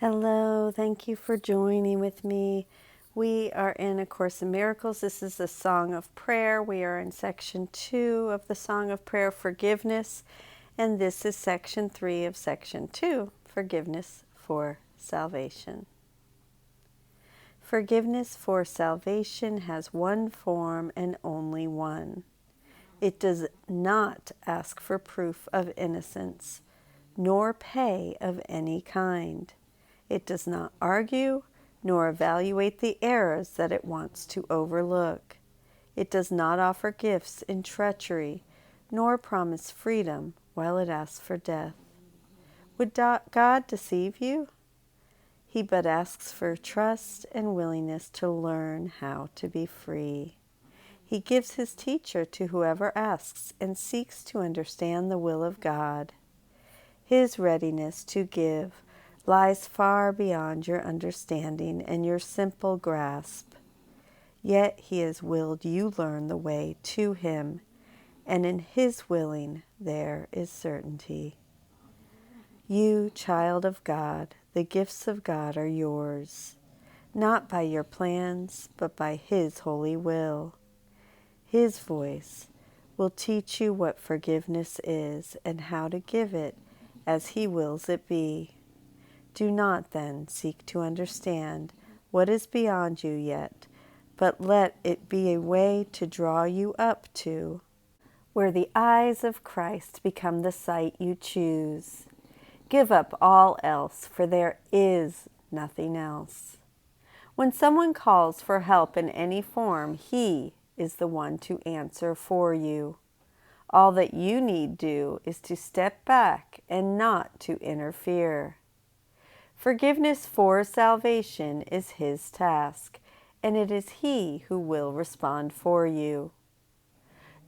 Hello, thank you for joining with me. We are in A Course in Miracles. This is the Song of Prayer. We are in section 2 of the Song of Prayer, Forgiveness, and this is section 3 of section 2, Forgiveness for Salvation. Forgiveness for salvation has one form and only one. It does not ask for proof of innocence, nor pay of any kind. It does not argue, nor evaluate the errors that it wants to overlook. It does not offer gifts in treachery, nor promise freedom while it asks for death. Would God deceive you? He but asks for trust and willingness to learn how to be free. He gives his teacher to whoever asks and seeks to understand the will of God. His readiness to give lies far beyond your understanding and your simple grasp. Yet he has willed you learn the way to him, and in his willing there is certainty. You, child of God, the gifts of God are yours, not by your plans, but by his holy will. His voice will teach you what forgiveness is and how to give it as he wills it be. Do not, then, seek to understand what is beyond you yet, but let it be a way to draw you up to where the eyes of Christ become the sight you choose. Give up all else, for there is nothing else. When someone calls for help in any form, he is the one to answer for you. All that you need do is to step back and not to interfere. Forgiveness for salvation is his task, and it is he who will respond for you.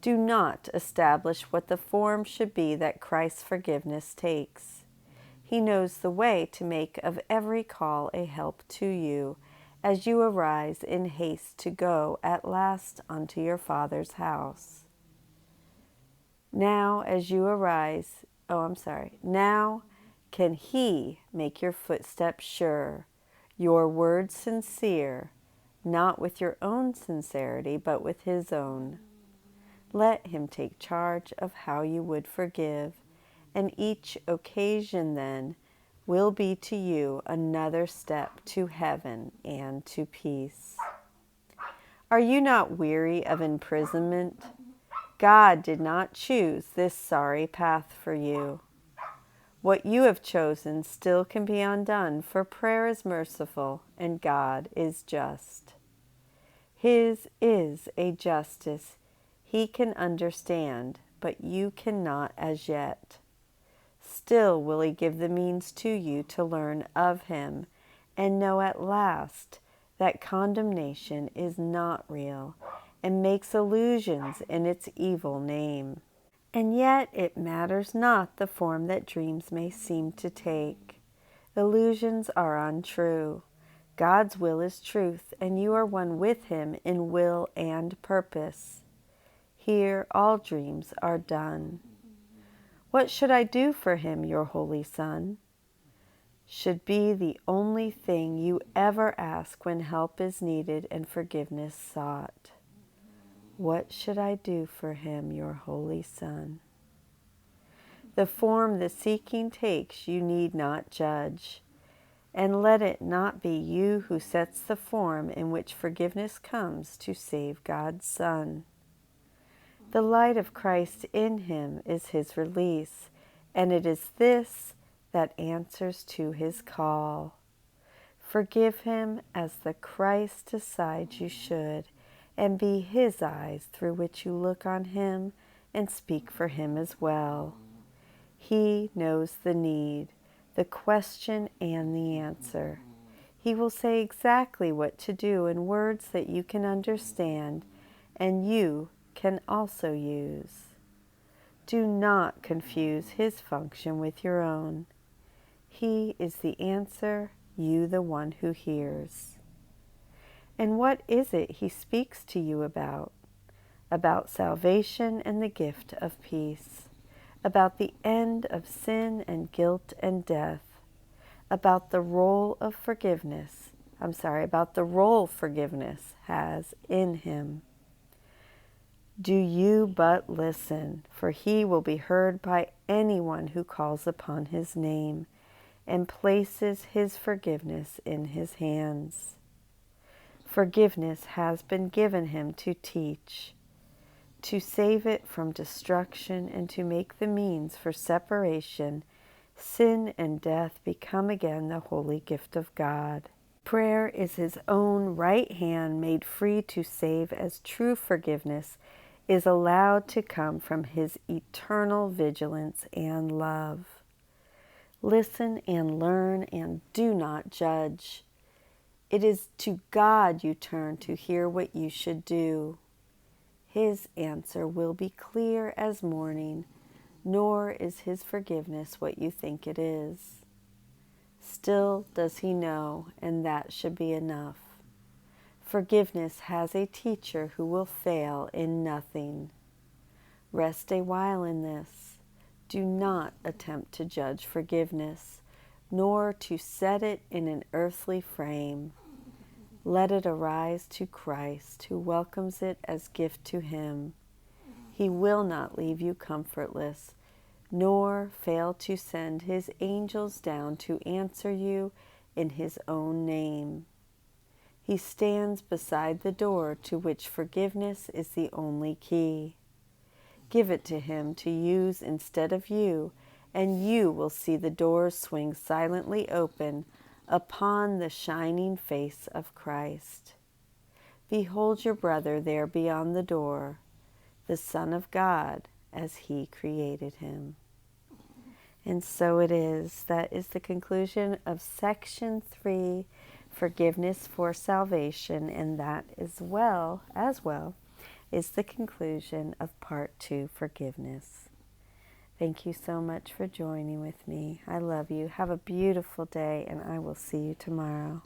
Do not establish what the form should be that Christ's forgiveness takes. He knows the way to make of every call a help to you, as you arise in haste to go at last unto your Father's house. Now can he make your footsteps sure, your words sincere, not with your own sincerity, but with his own. Let him take charge of how you would forgive, and each occasion then will be to you another step to heaven and to peace. Are you not weary of imprisonment? God did not choose this sorry path for you. What you have chosen still can be undone, for prayer is merciful and God is just. His is a justice he can understand, but you cannot as yet. Still will he give the means to you to learn of him and know at last that condemnation is not real and makes illusions in its evil name. And yet it matters not the form that dreams may seem to take. Illusions are untrue. God's will is truth, and you are one with him in will and purpose. Here all dreams are done. What should I do for him, your holy Son? Should be the only thing you ever ask when help is needed and forgiveness sought. What should I do for him, your holy Son? The form the seeking takes you need not judge, and let it not be you who sets the form in which forgiveness comes to save God's Son. The light of Christ in him is his release, and it is this that answers to his call. Forgive him as the Christ decides you should, and be his eyes through which you look on him and speak for him as well. He knows the need, the question, and the answer. He will say exactly what to do in words that you can understand and you can also use. Do not confuse his function with your own. He is the answer, you the one who hears. And what is it he speaks to you about? About salvation and the gift of peace, about the end of sin and guilt and death, about the role forgiveness has in him. Do you but listen, for he will be heard by anyone who calls upon his name and places his forgiveness in his hands. Forgiveness has been given him to teach, to save it from destruction and to make the means for separation, sin and death become again the holy gift of God. Prayer is his own right hand made free to save, as true forgiveness is allowed to come from his eternal vigilance and love. Listen and learn and do not judge. It is to God you turn to hear what you should do. His answer will be clear as morning, nor is his forgiveness what you think it is. Still does he know, and that should be enough. Forgiveness has a teacher who will fail in nothing. Rest a while in this. Do not attempt to judge forgiveness, nor to set it in an earthly frame. Let it arise to Christ, who welcomes it as gift to him. He will not leave you comfortless, nor fail to send his angels down to answer you in his own name. He stands beside the door to which forgiveness is the only key. Give it to him to use instead of you, and you will see the door swing silently open upon the shining face of Christ. Behold your brother there beyond the door, the Son of God, as he created him. And so it is. That is the conclusion of Section 3, Forgiveness for Salvation, and that as well is the conclusion of Part 2, Forgiveness. Thank you so much for joining with me. I love you. Have a beautiful day, and I will see you tomorrow.